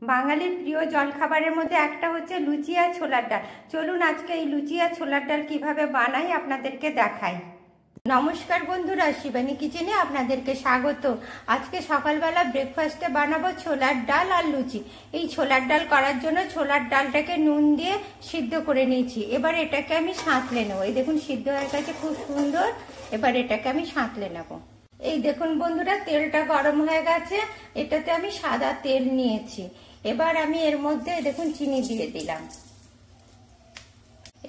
বাঙালির প্রিয় জলখাবারের মধ্যে একটা হচ্ছে লুচি আর ছোলার ডাল। চলুন আজকে এই লুচি আর ছোলার ডাল কিভাবে বানাই আপনাদেরকে দেখাই। নমস্কার বন্ধুরা, শিবানী কিচেনে আপনাদেরকে স্বাগত। আজকে সকালবেলা ব্রেকফাস্টে বানাবো ছোলার ডাল আর লুচি। এই ছোলার ডাল করার জন্য ছোলার ডালটাকে নুন দিয়ে সিদ্ধ করে নিয়েছি। এবার এটাকে আমি সাঁতলে নেবো। এই দেখুন সিদ্ধ হয়ে গেছে খুব সুন্দর। এবার এটাকে আমি সাঁতলে নেবো। এই দেখুন বন্ধুরা, তেলটা গরম হয়ে গেছে। এটাতে আমি সাদা তেল নিয়েছি। এবার আমি এর মধ্যে দেখুন চিনি দিয়ে দিলাম।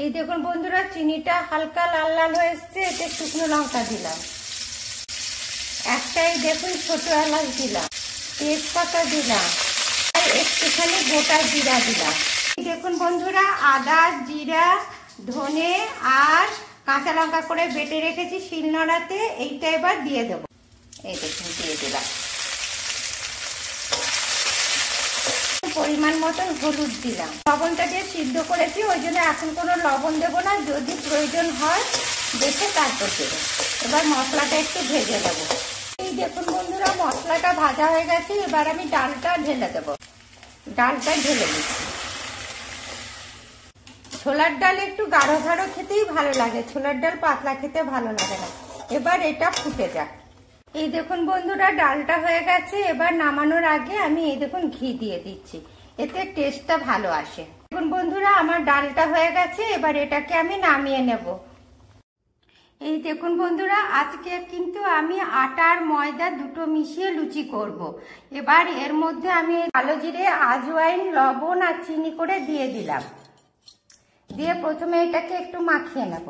এই দেখুন বন্ধুরা, চিনিটা হালকা লাল লাল হয়ে এসছে। এতে শুকনো লঙ্কা দিলাম, একটাই দেখুন ছোট এলাচ দিলাম, তেজপাতা দিলাম, আর একটুখানি গোটা জিরা দিলাম। দেখুন বন্ধুরা, আদা, জিরা, ধনে আর কাঁচা লঙ্কা করে বেটে রেখেছি শিলনোড়াতে। এইটা এবার দিয়ে দেবো। এই দেখুন দিয়ে দিলাম। পরিমাণ মতো হলুদ দিলাম। লবণটা দিয়ে সিদ্ধ করেছি, ওই জন্য এখন কোনো লবণ দেবো না। যদি প্রয়োজন হয় দেখে তারপর দেবো। এবার মশলাটা একটু ভেজে দেবো। এই দেখুন বন্ধুরা, মশলাটা ভাজা হয়ে গেছে। এবার আমি ডালটা ঢেলে দেবো। ডালটা ঢেলে দিচ্ছি। ছোলার ডাল একটু গাঢ় গাঢ় খেতেই ভালো লাগে, ছোলার ডাল পাতলা খেতে ভালো লাগে না। এবার এটা ফুটে যাক। এই দেখুন বন্ধুরা, ডালটা হয়ে গেছে। এবার নামানোর আগে আমি এই দেখুন ঘি দিয়ে দিচ্ছি, এতে টেস্টটা ভালো আসে। দেখুন বন্ধুরা, আমার ডালটা হয়ে গেছে। এবার এটাকে আমি নামিয়ে নেব। এই দেখুন বন্ধুরা, আজকে কিন্তু আমি আটা আর ময়দা দুটো মিশিয়ে লুচি করব। এবার এর মধ্যে আমি কালো জিরে, আজওয়াইন, লবণ আর চিনি করে দিয়ে দিলাম। দিয়ে প্রথমে এটাকে একটু মাখিয়ে নেব।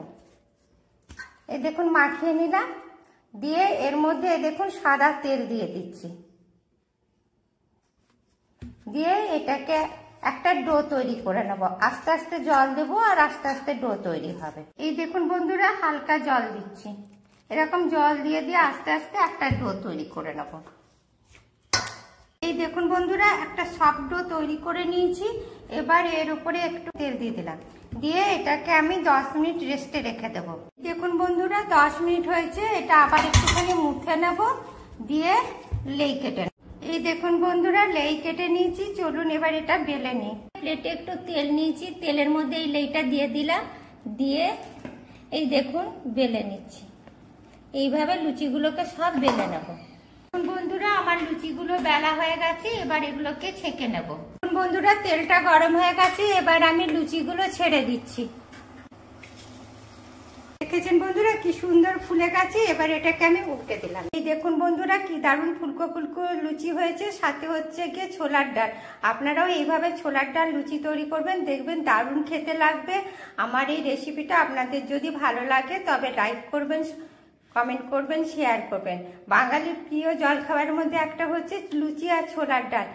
এই দেখুন মাখিয়ে নিলাম। দিয়ে এর মধ্যে দেখুন সাদা তেল দিয়ে দিচ্ছি। দিয়ে এটাকে একটা ডো তৈরি করে নেব। আস্তে আস্তে জল দেবো আর আস্তে আস্তে ডো তৈরি হবে। এই দেখুন বন্ধুরা, হালকা জল দিচ্ছি। এরকম জল দিয়ে দিয়ে আস্তে আস্তে একটা ডো তৈরি করে নেব। এই দেখুন বন্ধুরা, একটা সফট ডো তৈরি করে নিয়েছি। এবার এর উপরে একটু তেল দিয়ে দিলাম। দিয়ে এটাকে আমি 10 মিনিট রেস্টে রেখে দেব। দেখুন বন্ধুরা, 10 মিনিট হয়েছে। এটা আবার একটুখানি মুছে নেব। দিয়ে লেই কেটে নেব। এই দেখুন বন্ধুরা, লেই কেটে নিয়েছি। চলুন এবার এটা বেলে নিই। প্লেটে একটু তেল নিয়েছি, তেলের মধ্যে এই লেইটা দিয়ে দিলাম। দিয়ে এই দেখুন বেলে নিচ্ছি। এইভাবে লুচিগুলোকে সব বেলে নেব। বন্ধুরা, আমার লুচিগুলো বেলা হয়ে গেছে। এবার এগুলোকে ছেঁকে নেব। বন্ধুরা, তেলটা গরম হয়ে গেছে। এবার আমি লুচিগুলো ছেড়ে দিচ্ছি। দেখেছেন বন্ধুরা কি সুন্দর ফুলে গেছে। এবার এটাকে আমি উল্টে দিলাম। এই দেখুন বন্ধুরা, কি দারুণ ফুলকো ফুলকো লুচি হয়েছে। সাথে হচ্ছে গিয়ে ছোলার ডাল। আপনারাও এইভাবে ছোলার ডাল লুচি তৈরি করবেন, দেখবেন দারুণ খেতে লাগবে। আমার এই রেসিপিটা আপনাদের যদি ভালো লাগে তবে লাইক করবেন, কমেন্ট করবেন, শেয়ার করবেন। বাঙালির প্রিয় জলখাবারের মধ্যে একটা হচ্ছে লুচি আর ছোলার ডাল।